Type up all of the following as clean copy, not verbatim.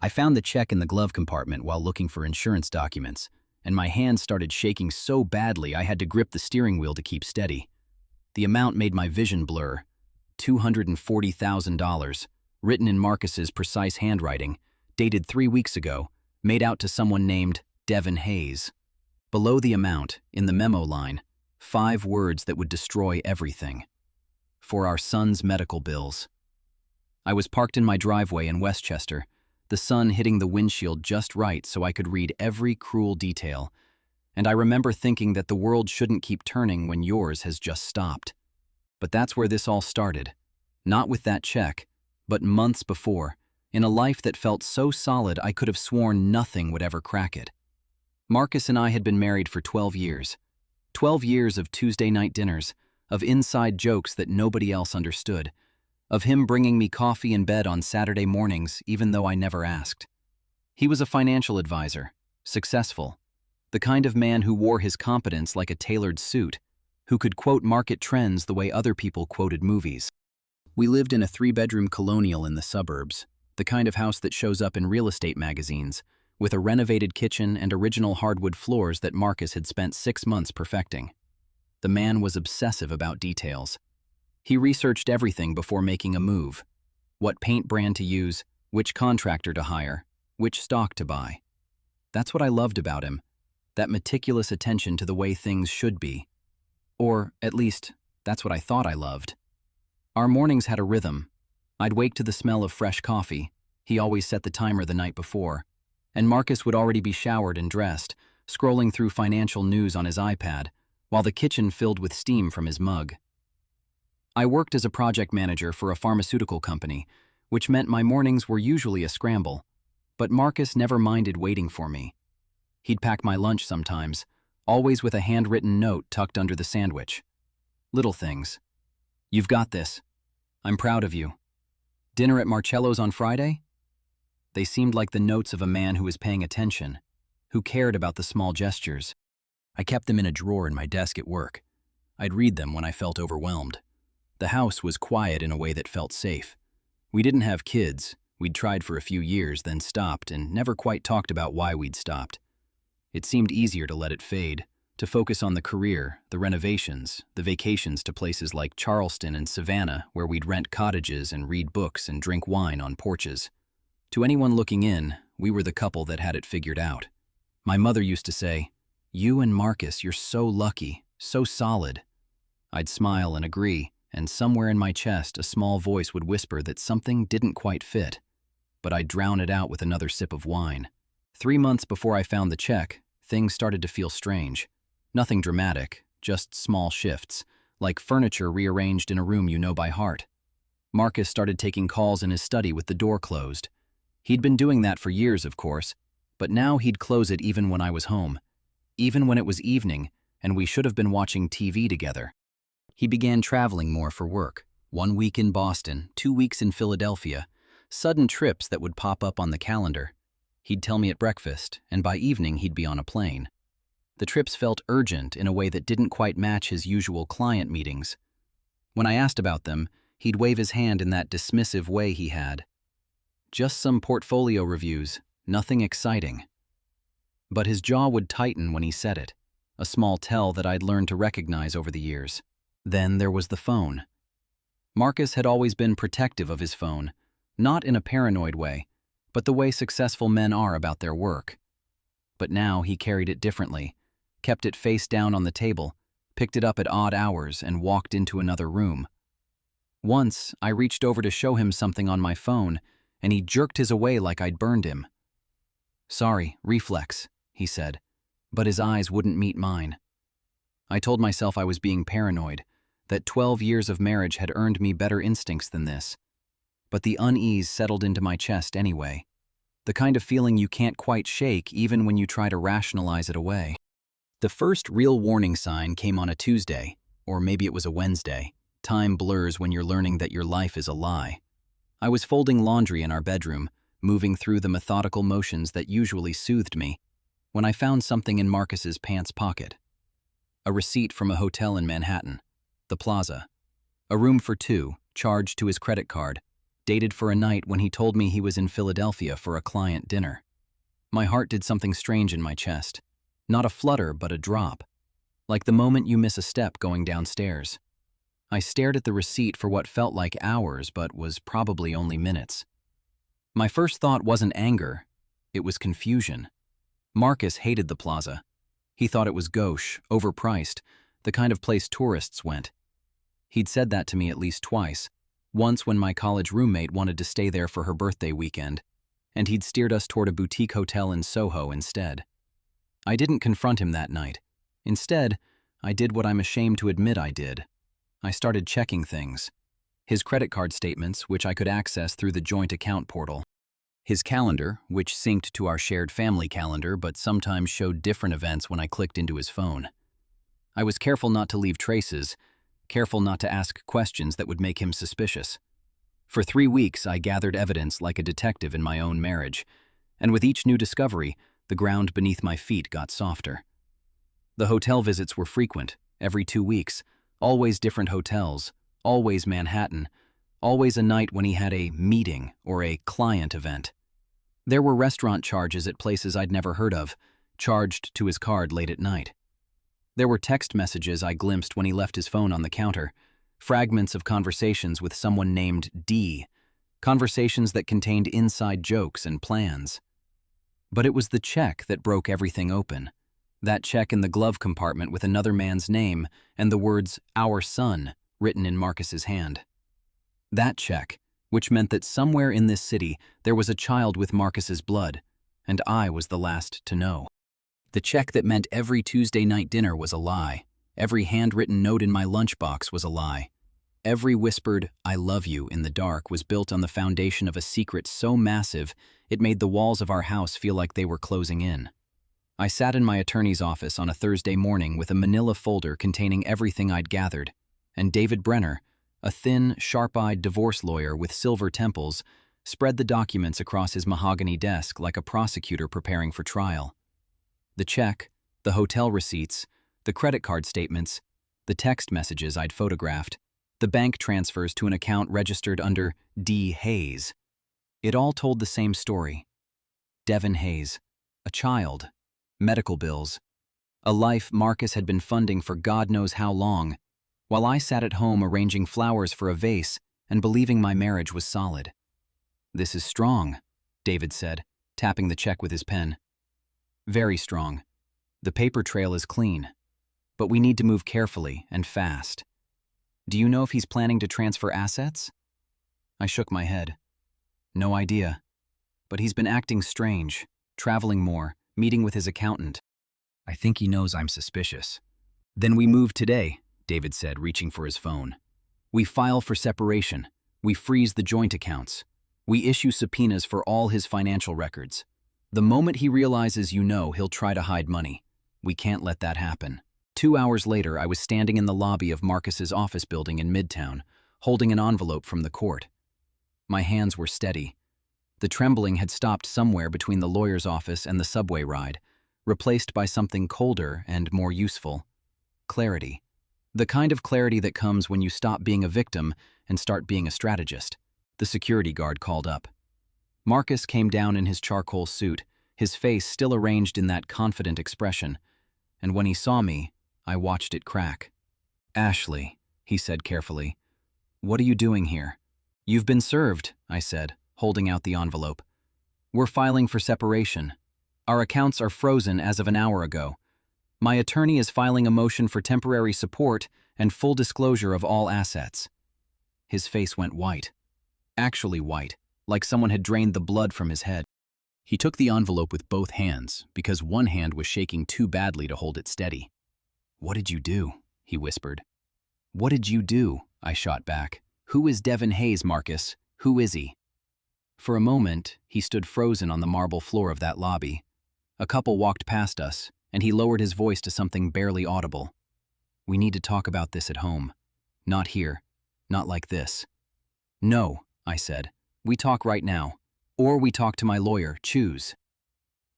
I found the check in the glove compartment while looking for insurance documents, and my hands started shaking so badly I had to grip the steering wheel to keep steady. The amount made my vision blur. $240,000, written in Marcus's precise handwriting, dated 3 weeks ago, made out to someone named Devin Hayes. Below the amount, in the memo line, 5 words that would destroy everything. For our son's medical bills. I was parked in my driveway in Westchester, the sun hitting the windshield just right so I could read every cruel detail, and I remember thinking that the world shouldn't keep turning when yours has just stopped. But that's where this all started. Not with that check, but months before, in a life that felt so solid I could have sworn nothing would ever crack it. Marcus and I had been married for 12 years. 12 years of Tuesday night dinners, of inside jokes that nobody else understood, of him bringing me coffee in bed on Saturday mornings even though I never asked. He was a financial advisor, successful, the kind of man who wore his competence like a tailored suit, who could quote market trends the way other people quoted movies. We lived in a 3-bedroom colonial in the suburbs, the kind of house that shows up in real estate magazines, with a renovated kitchen and original hardwood floors that Marcus had spent 6 months perfecting. The man was obsessive about details. He researched everything before making a move. What paint brand to use, which contractor to hire, which stock to buy. That's what I loved about him, that meticulous attention to the way things should be. Or, at least, that's what I thought I loved. Our mornings had a rhythm. I'd wake to the smell of fresh coffee. He always set the timer the night before. And Marcus would already be showered and dressed, scrolling through financial news on his iPad, while the kitchen filled with steam from his mug. I worked as a project manager for a pharmaceutical company, which meant my mornings were usually a scramble. But Marcus never minded waiting for me. He'd pack my lunch sometimes, always with a handwritten note tucked under the sandwich. Little things. You've got this. I'm proud of you. Dinner at Marcello's on Friday? They seemed like the notes of a man who was paying attention, who cared about the small gestures. I kept them in a drawer in my desk at work. I'd read them when I felt overwhelmed. The house was quiet in a way that felt safe. We didn't have kids. We'd tried for a few years, then stopped, and never quite talked about why we'd stopped. It seemed easier to let it fade, to focus on the career, the renovations, the vacations to places like Charleston and Savannah, where we'd rent cottages and read books and drink wine on porches. To anyone looking in, we were the couple that had it figured out. My mother used to say, "You and Marcus, you're so lucky, so solid." I'd smile and agree, and somewhere in my chest a small voice would whisper that something didn't quite fit, but I'd drown it out with another sip of wine. 3 months before I found the check, things started to feel strange. Nothing dramatic, just small shifts, like furniture rearranged in a room you know by heart. Marcus started taking calls in his study with the door closed. He'd been doing that for years, of course, but now he'd close it even when I was home, even when it was evening and we should have been watching TV together. He began traveling more for work. 1 week in Boston, 2 weeks in Philadelphia, sudden trips that would pop up on the calendar. He'd tell me at breakfast, and by evening he'd be on a plane. The trips felt urgent in a way that didn't quite match his usual client meetings. When I asked about them, he'd wave his hand in that dismissive way he had. Just some portfolio reviews, nothing exciting. But his jaw would tighten when he said it, a small tell that I'd learned to recognize over the years. Then there was the phone. Marcus had always been protective of his phone, not in a paranoid way, but the way successful men are about their work. But now he carried it differently, kept it face down on the table, picked it up at odd hours, and walked into another room. Once, I reached over to show him something on my phone, and he jerked his away like I'd burned him. "Sorry, reflex," he said, but his eyes wouldn't meet mine. I told myself I was being paranoid, that 12 years of marriage had earned me better instincts than this. But the unease settled into my chest anyway, the kind of feeling you can't quite shake even when you try to rationalize it away. The first real warning sign came on a Tuesday, or maybe it was a Wednesday. Time blurs when you're learning that your life is a lie. I was folding laundry in our bedroom, moving through the methodical motions that usually soothed me, when I found something in Marcus's pants pocket. A receipt from a hotel in Manhattan, the Plaza. A room for 2, charged to his credit card, dated for a night when he told me he was in Philadelphia for a client dinner. My heart did something strange in my chest. Not a flutter, but a drop. Like the moment you miss a step going downstairs. I stared at the receipt for what felt like hours, but was probably only minutes. My first thought wasn't anger, it was confusion. Marcus hated the plaza. He thought it was gauche, overpriced, the kind of place tourists went. He'd said that to me at least twice, once when my college roommate wanted to stay there for her birthday weekend, and he'd steered us toward a boutique hotel in Soho instead. I didn't confront him that night. Instead, I did what I'm ashamed to admit I did. I started checking things. His credit card statements, which I could access through the joint account portal. His calendar, which synced to our shared family calendar but sometimes showed different events when I clicked into his phone. I was careful not to leave traces, careful not to ask questions that would make him suspicious. For 3 weeks, I gathered evidence like a detective in my own marriage, and with each new discovery, the ground beneath my feet got softer. The hotel visits were frequent, every 2 weeks, always different hotels, always Manhattan, always a night when he had a meeting or a client event. There were restaurant charges at places I'd never heard of, charged to his card late at night. There were text messages I glimpsed when he left his phone on the counter, fragments of conversations with someone named D, conversations that contained inside jokes and plans. But it was the check that broke everything open. That check in the glove compartment with another man's name and the words, "Our son," written in Marcus's hand. That check, which meant that somewhere in this city there was a child with Marcus's blood, and I was the last to know. The check that meant every Tuesday night dinner was a lie. Every handwritten note in my lunchbox was a lie. Every whispered, "I love you," in the dark was built on the foundation of a secret so massive it made the walls of our house feel like they were closing in. I sat in my attorney's office on a Thursday morning with a manila folder containing everything I'd gathered, and David Brenner, a thin, sharp-eyed divorce lawyer with silver temples, spread the documents across his mahogany desk like a prosecutor preparing for trial. The check, the hotel receipts, the credit card statements, the text messages I'd photographed, the bank transfers to an account registered under D. Hayes. It all told the same story. Devin Hayes, a child, medical bills, a life Marcus had been funding for God knows how long, while I sat at home arranging flowers for a vase and believing my marriage was solid. "This is strong," David said, tapping the check with his pen. "Very strong. The paper trail is clean. But we need to move carefully and fast. Do you know if he's planning to transfer assets?" I shook my head. "No idea. But he's been acting strange, traveling more, meeting with his accountant. I think he knows I'm suspicious." "Then we move today," David said, reaching for his phone. "We file for separation. We freeze the joint accounts. We issue subpoenas for all his financial records. The moment he realizes you know, he'll try to hide money. We can't let that happen." 2 hours later, I was standing in the lobby of Marcus's office building in Midtown, holding an envelope from the court. My hands were steady. The trembling had stopped somewhere between the lawyer's office and the subway ride, replaced by something colder and more useful. Clarity. The kind of clarity that comes when you stop being a victim and start being a strategist. The security guard called up. Marcus came down in his charcoal suit, his face still arranged in that confident expression, and when he saw me, I watched it crack. "Ashley," he said carefully, "what are you doing here?" "You've been served," I said, holding out the envelope. "We're filing for separation. Our accounts are frozen as of an hour ago. My attorney is filing a motion for temporary support and full disclosure of all assets." His face went white. Actually white, like someone had drained the blood from his head. He took the envelope with both hands because one hand was shaking too badly to hold it steady. "What did you do?" he whispered. "What did you do?" I shot back. "Who is Devin Hayes, Marcus? Who is he?" For a moment, he stood frozen on the marble floor of that lobby. A couple walked past us, and he lowered his voice to something barely audible. "We need to talk about this at home. Not here. Not like this." "No," I said. "We talk right now. Or we talk to my lawyer. Choose."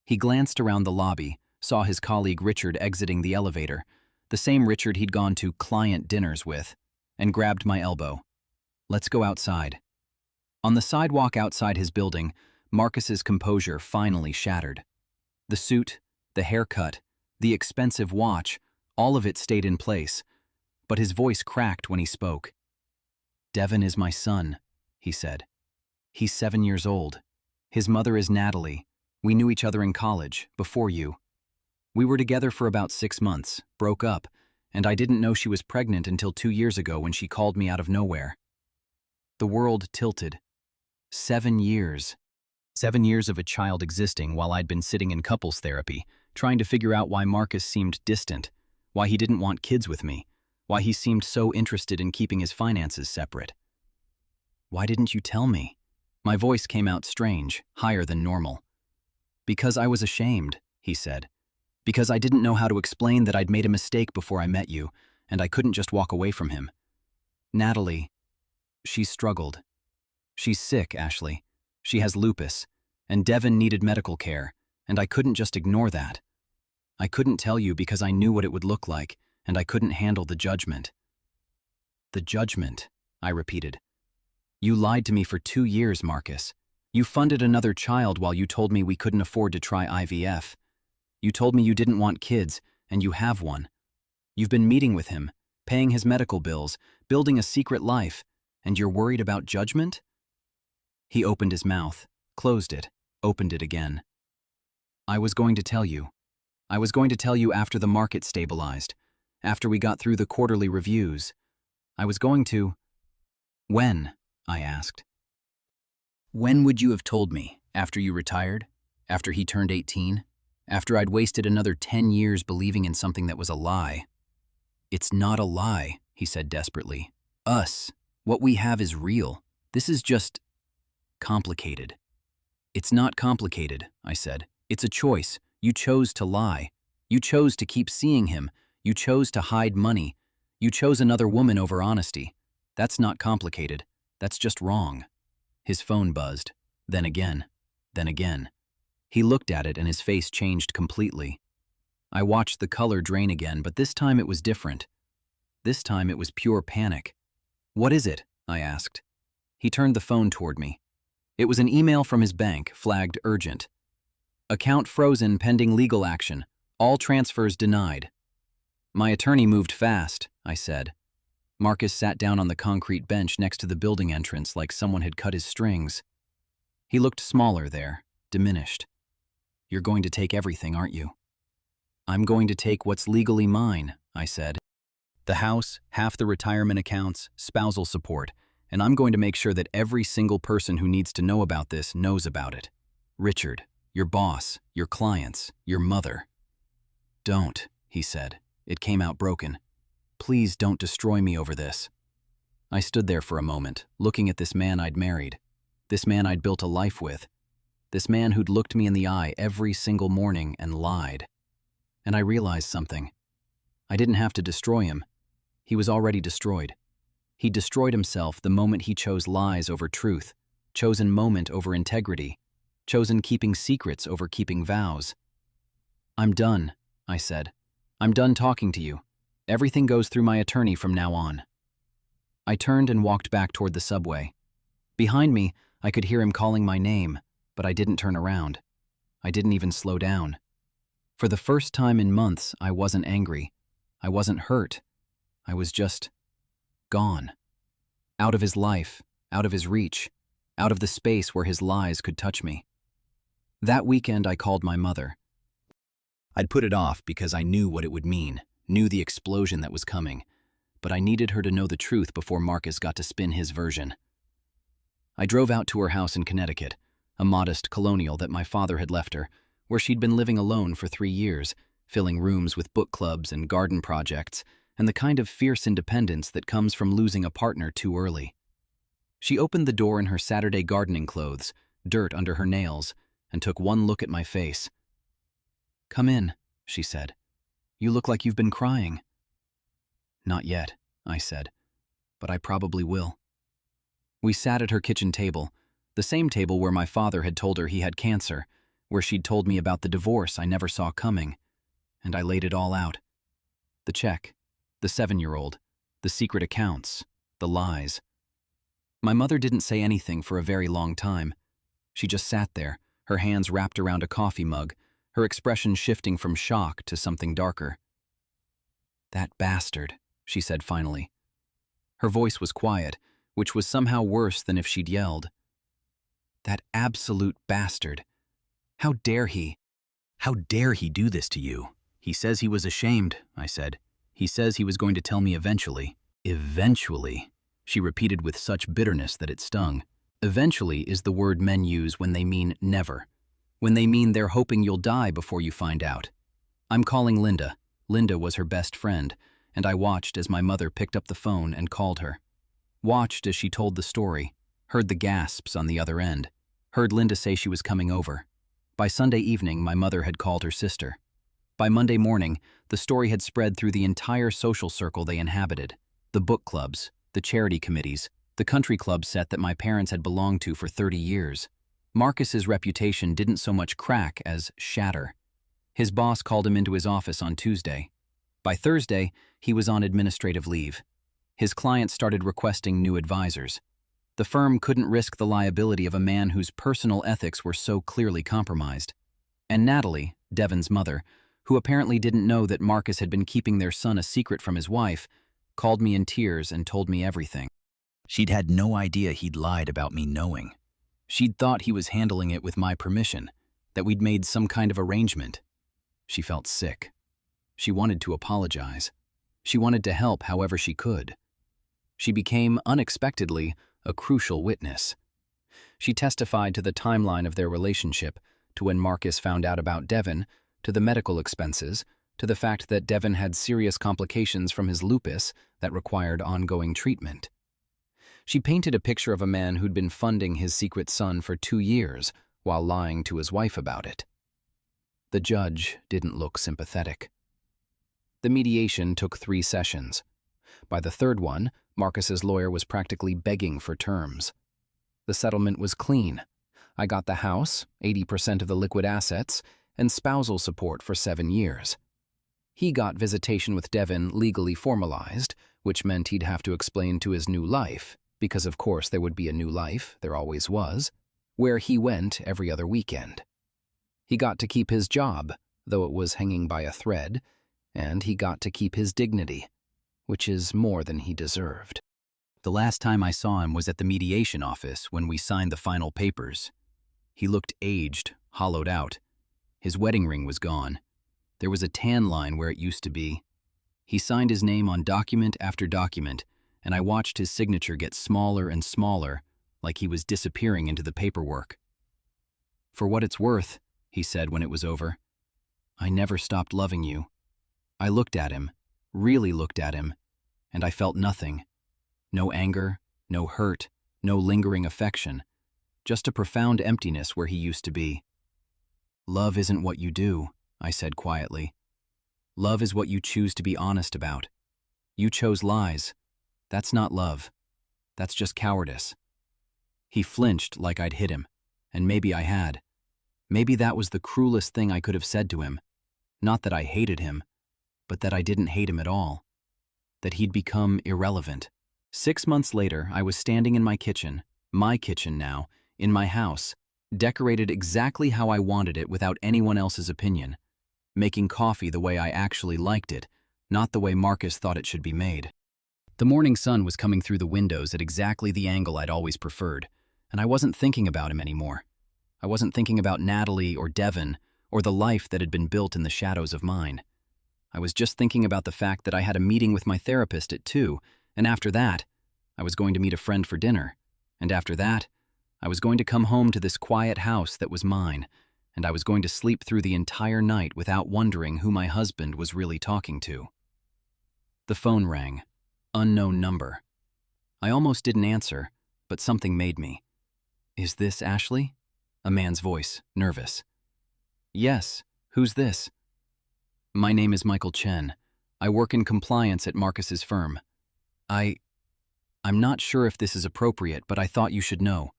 He glanced around the lobby, saw his colleague Richard exiting the elevator, the same Richard he'd gone to client dinners with, and grabbed my elbow. "Let's go outside." On the sidewalk outside his building, Marcus's composure finally shattered. The suit, the haircut, the expensive watch, all of it stayed in place, but his voice cracked when he spoke. "Devin is my son," he said. "He's 7 years old. His mother is Natalie. We knew each other in college, before you. We were together for about 6 months, broke up, and I didn't know she was pregnant until 2 years ago when she called me out of nowhere." The world tilted. 7 years. 7 years of a child existing while I'd been sitting in couples therapy, trying to figure out why Marcus seemed distant, why he didn't want kids with me, why he seemed so interested in keeping his finances separate. "Why didn't you tell me?" My voice came out strange, higher than normal. "Because I was ashamed," he said. "Because I didn't know how to explain that I'd made a mistake before I met you, and I couldn't just walk away from him. Natalie, she struggled. She's sick, Ashley. She has lupus, and Devin needed medical care, and I couldn't just ignore that. I couldn't tell you because I knew what it would look like, and I couldn't handle the judgment." "The judgment," I repeated. "You lied to me for 2 years, Marcus. You funded another child while you told me we couldn't afford to try IVF. You told me you didn't want kids, and you have one. You've been meeting with him, paying his medical bills, building a secret life, and you're worried about judgment?" He opened his mouth, closed it, opened it again. "I was going to tell you. I was going to tell you after the market stabilized, after we got through the quarterly reviews. I was going to—" "When?" I asked. "When would you have told me? After you retired? After he turned 18? After I'd wasted another 10 years believing in something that was a lie?" "It's not a lie," he said desperately. "Us. What we have is real. This is just complicated." "It's not complicated," I said. "It's a choice. You chose to lie. You chose to keep seeing him. You chose to hide money. You chose another woman over honesty. That's not complicated. That's just wrong." His phone buzzed. Then again. Then again. He looked at it and his face changed completely. I watched the color drain again, but this time it was different. This time it was pure panic. "What is it?" I asked. He turned the phone toward me. It was an email from his bank, flagged urgent. "Account frozen pending legal action. All transfers denied." My attorney moved fast, I said. Marcus sat down on the concrete bench next to the building entrance like someone had cut his strings. He looked smaller there, diminished. "You're going to take everything, aren't you?" "I'm going to take what's legally mine," I said. "The house, half the retirement accounts, spousal support, and I'm going to make sure that every single person who needs to know about this knows about it. Richard, your boss, your clients, your mother." "Don't," he said. It came out broken. "Please don't destroy me over this." I stood there for a moment, looking at this man I'd married, this man I'd built a life with, this man who'd looked me in the eye every single morning and lied. And I realized something. I didn't have to destroy him. He was already destroyed. He destroyed himself the moment he chose lies over truth, chosen moment over integrity, chosen keeping secrets over keeping vows. "I'm done," I said. "I'm done talking to you. Everything goes through my attorney from now on." I turned and walked back toward the subway. Behind me, I could hear him calling my name, but I didn't turn around. I didn't even slow down. For the first time in months, I wasn't angry. I wasn't hurt. I was just gone. Out of his life, out of his reach, out of the space where his lies could touch me. That weekend, I called my mother. I'd put it off because I knew what it would mean, knew the explosion that was coming, but I needed her to know the truth before Marcus got to spin his version. I drove out to her house in Connecticut, a modest colonial that my father had left her, where she'd been living alone for 3 years, filling rooms with book clubs and garden projects, and the kind of fierce independence that comes from losing a partner too early. She opened the door in her Saturday gardening clothes, dirt under her nails, and took one look at my face. "Come in," she said. "You look like you've been crying." "Not yet," I said, "but I probably will." We sat at her kitchen table, the same table where my father had told her he had cancer, where she'd told me about the divorce I never saw coming, and I laid it all out. The check, the 7-year-old, the secret accounts, the lies. My mother didn't say anything for a very long time. She just sat there, her hands wrapped around a coffee mug, her expression shifting from shock to something darker. "That bastard," she said finally. Her voice was quiet, which was somehow worse than if she'd yelled. "That absolute bastard. How dare he? How dare he do this to you? He says he was ashamed," I said. "He says he was going to tell me eventually." "Eventually," she repeated with such bitterness that it stung. Eventually is the word men use when they mean never, when they mean they're hoping you'll die before you find out. I'm calling Linda. Linda was her best friend, and I watched as my mother picked up the phone and called her. Watched as she told the story, heard the gasps on the other end, heard Linda say she was coming over. By Sunday evening, my mother had called her sister. By Monday morning, the story had spread through the entire social circle they inhabited, the book clubs, the charity committees, the country club set that my parents had belonged to for 30 years. Marcus's reputation didn't so much crack as shatter. His boss called him into his office on Tuesday. By Thursday, he was on administrative leave. His clients started requesting new advisors. The firm couldn't risk the liability of a man whose personal ethics were so clearly compromised. And Natalie, Devon's mother, who apparently didn't know that Marcus had been keeping their son a secret from his wife, called me in tears and told me everything. She'd had no idea he'd lied about me knowing. She'd thought he was handling it with my permission, that we'd made some kind of arrangement. She felt sick. She wanted to apologize. She wanted to help however she could. She became, unexpectedly, a crucial witness. She testified to the timeline of their relationship, to when Marcus found out about Devon, to the medical expenses, to the fact that Devon had serious complications from his lupus that required ongoing treatment. She painted a picture of a man who'd been funding his secret son for 2 years while lying to his wife about it. The judge didn't look sympathetic. The mediation took 3 sessions. By the third one, Marcus's lawyer was practically begging for terms. The settlement was clean. I got the house, 80% of the liquid assets, and spousal support for 7 years. He got visitation with Devon legally formalized, which meant he'd have to explain to his new life, because of course there would be a new life, there always was, where he went every other weekend. He got to keep his job, though it was hanging by a thread, and he got to keep his dignity, which is more than he deserved. The last time I saw him was at the mediation office when we signed the final papers. He looked aged, hollowed out. His wedding ring was gone. There was a tan line where it used to be. He signed his name on document after document, and I watched his signature get smaller and smaller, like he was disappearing into the paperwork. "For what it's worth," he said when it was over, "I never stopped loving you." I looked at him, really looked at him, and I felt nothing. No anger, no hurt, no lingering affection, just a profound emptiness where he used to be. "Love isn't what you do," I said quietly. "Love is what you choose to be honest about. You chose lies. That's not love. That's just cowardice." He flinched like I'd hit him, and maybe I had. Maybe that was the cruelest thing I could have said to him. Not that I hated him, but that I didn't hate him at all. That he'd become irrelevant. 6 months later, I was standing in my kitchen now, in my house, decorated exactly how I wanted it without anyone else's opinion, making coffee the way I actually liked it, not the way Marcus thought it should be made. The morning sun was coming through the windows at exactly the angle I'd always preferred, and I wasn't thinking about him anymore. I wasn't thinking about Natalie or Devon or the life that had been built in the shadows of mine. I was just thinking about the fact that I had a meeting with my therapist at 2, and after that, I was going to meet a friend for dinner, and after that, I was going to come home to this quiet house that was mine, and I was going to sleep through the entire night without wondering who my husband was really talking to. The phone rang. Unknown number. I almost didn't answer, but something made me. "Is this Ashley?" A man's voice, nervous. "Yes, who's this?" "My name is Michael Chen. I work in compliance at Marcus's firm. I'm not sure if this is appropriate, but I thought you should know.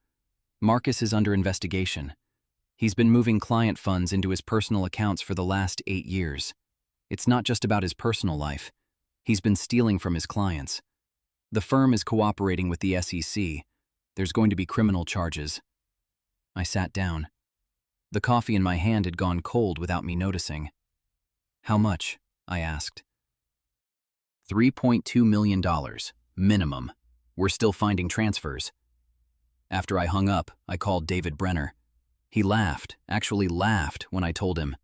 Marcus is under investigation. He's been moving client funds into his personal accounts for the last 8 years. It's not just about his personal life. He's been stealing from his clients. The firm is cooperating with the SEC, There's going to be criminal charges. I sat down. The coffee in my hand had gone cold without me noticing. How much? I asked. $3.2 million, minimum. We're still finding transfers. After I hung up, I called David Brenner. He laughed, actually laughed, when I told him.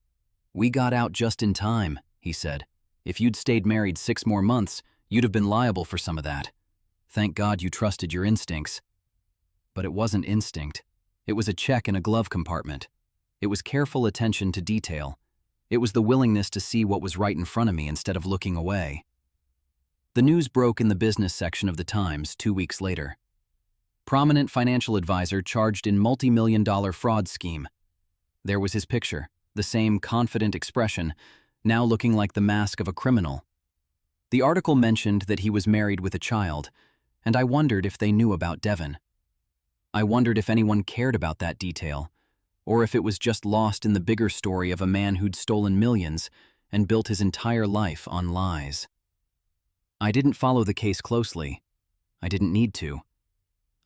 We got out just in time, he said. If you'd stayed married 6 more months, you'd have been liable for some of that. Thank God you trusted your instincts. But it wasn't instinct. It was a check in a glove compartment. It was careful attention to detail. It was the willingness to see what was right in front of me instead of looking away. The news broke in the business section of the Times 2 weeks later. Prominent financial advisor charged in multi-million-dollar fraud scheme. There was his picture, the same confident expression, now looking like the mask of a criminal. The article mentioned that he was married with a child, and I wondered if they knew about Devon. I wondered if anyone cared about that detail, or if it was just lost in the bigger story of a man who'd stolen millions and built his entire life on lies. I didn't follow the case closely. I didn't need to.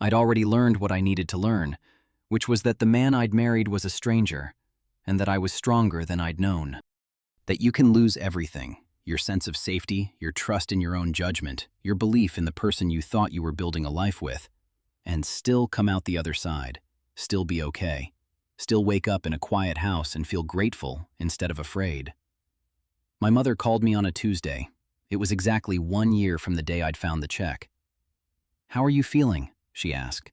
I'd already learned what I needed to learn, which was that the man I'd married was a stranger, and that I was stronger than I'd known. That you can lose everything, your sense of safety, your trust in your own judgment, your belief in the person you thought you were building a life with, and still come out the other side, still be okay, still wake up in a quiet house and feel grateful instead of afraid. My mother called me on a Tuesday. It was exactly 1 year from the day I'd found the check. "How are you feeling?" she asked.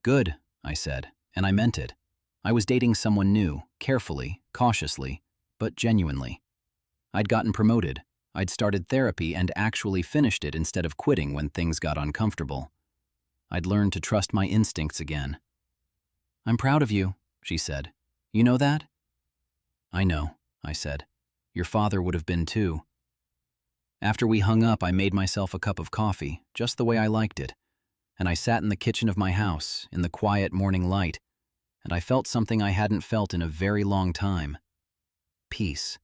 "Good," I said, and I meant it. I was dating someone new, carefully, cautiously, but genuinely. I'd gotten promoted. I'd started therapy and actually finished it instead of quitting when things got uncomfortable. I'd learned to trust my instincts again. "I'm proud of you," she said. "You know that?" "I know," I said. "Your father would have been too." After we hung up, I made myself a cup of coffee, just the way I liked it, and I sat in the kitchen of my house, in the quiet morning light, and I felt something I hadn't felt in a very long time. Peace.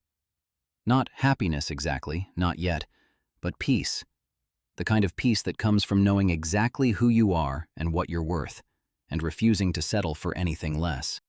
Not happiness exactly, not yet, but peace. The kind of peace that comes from knowing exactly who you are and what you're worth, and refusing to settle for anything less.